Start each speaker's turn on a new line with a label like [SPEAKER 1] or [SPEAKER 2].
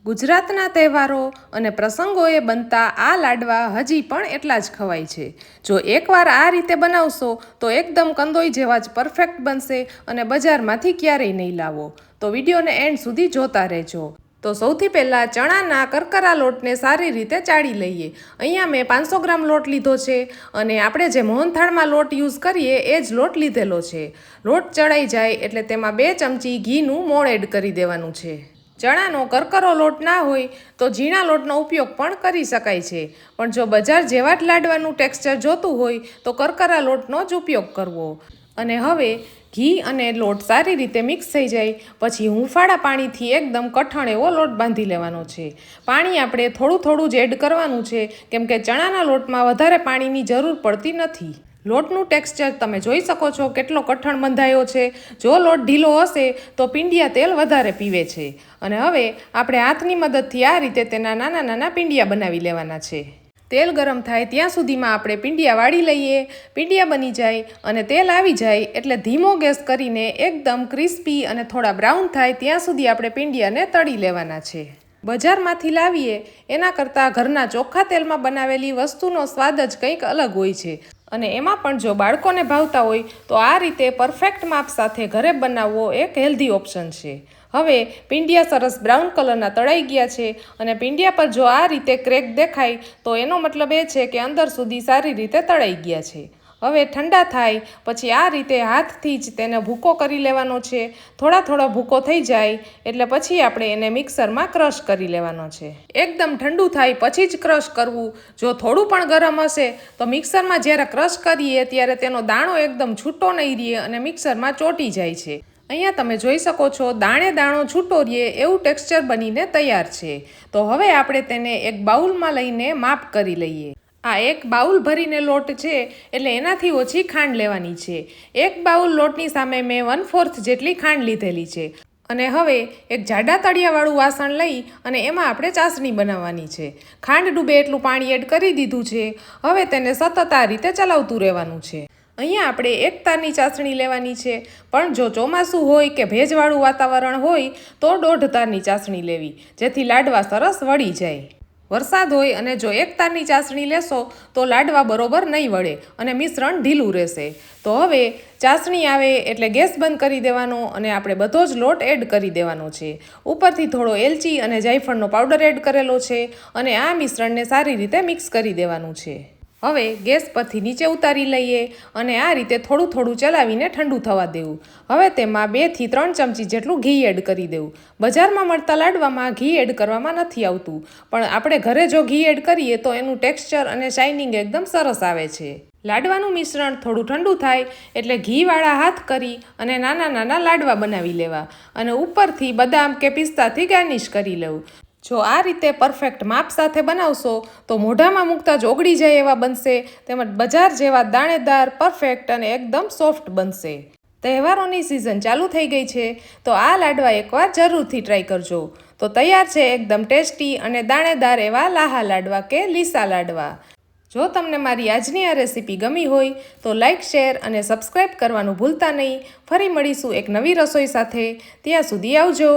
[SPEAKER 1] ગુજરાતના તહેવારો અને પ્રસંગોએ બનતા આ લાડવા હજી પણ એટલા જ ખવાય છે. જો એકવાર આ રીતે બનાવશો તો એકદમ કંદોઈ જેવા જ પરફેક્ટ બનશે અને બજારમાંથી ક્યારેય નહીં લાવો. તો વિડીયોને એન્ડ સુધી જોતા રહેજો. તો સૌથી પહેલાં ચણાના કરકરા લોટને સારી રીતે ચાળી લઈએ. અહીંયા મેં 500 ગ્રામ લોટ લીધો છે અને આપણે જે મોહનથાળમાં લોટ યુઝ કરીએ એ જ લોટ લીધેલો છે. લોટ ચડાઈ જાય એટલે તેમાં 2 ચમચી ઘીનું મોણ એડ કરી દેવાનું છે. ચણાનો કરકરો લોટ ના હોય તો ઝીણા લોટનો ઉપયોગ પણ કરી શકાય છે, પણ જો બજાર જેવા જ લાડવાનું ટેક્સચર જોતું હોય તો કરકરા લોટનો જ ઉપયોગ કરવો. અને હવે ઘી અને લોટ સારી રીતે મિક્સ થઈ જાય પછી હુંફાળા પાણીથી એકદમ કઠણ એવો લોટ બાંધી લેવાનો છે. પાણી આપણે થોડું થોડું જ એડ કરવાનું છે, કેમ કે ચણાના લોટમાં વધારે પાણીની જરૂર પડતી નથી. લોટનું ટેક્સચર તમે જોઈ શકો છો કેટલો કઠણ બંધાયો છે. જો લોટ ઢીલો હશે તો પીંડિયા તેલ વધારે પીવે છે. અને હવે આપણે હાથની મદદથી આ રીતે તેના નાના નાના પીંડિયા બનાવી લેવાના છે. તેલ ગરમ થાય ત્યાં સુધીમાં આપણે પીંડિયા વાળી લઈએ. પીંડિયા બની જાય અને તેલ આવી જાય એટલે ધીમો ગેસ કરીને એકદમ ક્રિસ્પી અને થોડા બ્રાઉન થાય ત્યાં સુધી આપણે પીંડિયાને તળી લેવાના છે. બજારમાંથી લાવીએ એના કરતાં ઘરના ચોખ્ખા તેલમાં બનાવેલી વસ્તુનો સ્વાદ જ કંઈક અલગ હોય છે. અને એમાં પણ જો બાળકોને ભાવતા હોય તો આ રીતે પરફેક્ટ માપ સાથે ઘરે બનાવવો એક હેલ્ધી ઓપ્શન છે. હવે પીંડિયા સરસ બ્રાઉન કલરના તળાઈ ગયા છે અને પીંડિયા પર જો આ રીતે ક્રેક દેખાય તો એનો મતલબ એ છે કે અંદર સુધી સારી રીતે તળાઈ ગયા છે. હવે ઠંડા થાય પછી આ રીતે હાથથી જ તેને ભૂકો કરી લેવાનો છે. થોડો ભૂકો થઈ જાય એટલે પછી આપણે એને મિક્સરમાં ક્રશ કરી લેવાનો છે. એકદમ ઠંડુ થાય પછી જ ક્રશ કરવું. જો થોડું પણ ગરમ હશે તો મિક્સરમાં જ્યારે ક્રશ કરીએ ત્યારે તેનો દાણો એકદમ છૂટો નહીં રહે અને મિક્સરમાં ચોંટી જાય છે. અહીંયા તમે જોઈ શકો છો દાણો છૂટો રહે એવું ટેક્સચર બનીને તૈયાર છે. તો હવે આપણે તેને એક બાઉલમાં લઈને માપ કરી લઈએ. આ એક બાઉલ ભરીને લોટ છે એટલે એનાથી ઓછી ખાંડ લેવાની છે. એક બાઉલ લોટની સામે મેં 1/4 જેટલી ખાંડ લીધેલી છે. અને હવે એક જાડા તળિયાવાળું વાસણ લઈ અને એમાં આપણે ચાસણી બનાવવાની છે. ખાંડ ડૂબે એટલું પાણી એડ કરી દીધું છે. હવે તેને સતત આ રીતે ચલાવતું રહેવાનું છે. અહીંયા આપણે 1 તારની ચાસણી લેવાની છે, પણ જો ચોમાસું હોય કે ભેજવાળું વાતાવરણ હોય તો 1.5 તારની ચાસણી લેવી, જેથી લાડવા સરસ વળી જાય. વરસાદ હોય અને જો 1 તારની ચાસણી લેશો તો લાડવા બરોબર નહીં વળે અને મિશ્રણ ઢીલું રહેશે. તો હવે ચાસણી આવે એટલે ગેસ બંધ કરી દેવાનો અને આપણે બધો જ લોટ એડ કરી દેવાનો છે. ઉપરથી થોડો એલચી અને જાયફળનો પાવડર એડ કરેલો છે અને આ મિશ્રણને સારી રીતે મિક્સ કરી દેવાનું છે. હવે ગેસ પરથી નીચે ઉતારી લઈએ અને આ રીતે થોડું ચલાવીને ઠંડુ થવા દેવું. હવે તેમાં 2 થી 3 ચમચી જેટલું ઘી એડ કરી દેવું. બજારમાં મળતા લાડવામાં ઘી એડ કરવામાં નથી આવતું, પણ આપણે ઘરે જો ઘી એડ કરીએ તો એનું ટેક્સચર અને શાઇનિંગ એકદમ સરસ આવે છે. લાડવાનું મિશ્રણ થોડું ઠંડુ થાય એટલે ઘીવાળા હાથ કરી અને નાના નાના લાડવા બનાવી લેવા અને ઉપરથી બદામ કે પિસ્તાથી ગાર્નિશ કરી લેવું. જો આ રીતે પરફેક્ટ માપ સાથે બનાવશો તો મોઢામાં મૂકતા જ ઓગળી જાય એવા બનશે, તેમજ બજાર જેવા દાણેદાર, પરફેક્ટ અને એકદમ સોફ્ટ બનશે. તહેવારોની સિઝન ચાલુ થઈ ગઈ છે તો આ લાડવા એકવાર જરૂરથી ટ્રાય કરજો. તો તૈયાર છે એકદમ ટેસ્ટી અને દાણેદાર એવા લાહા લાડવા કે લીસા લાડવા. જો તમને મારી આજની આ રેસીપી ગમી હોય તો લાઇક, શેર અને સબસ્ક્રાઈબ કરવાનું ભૂલતા નહીં. ફરી મળીશું એક નવી રસોઈ સાથે. ત્યાં સુધી આવજો.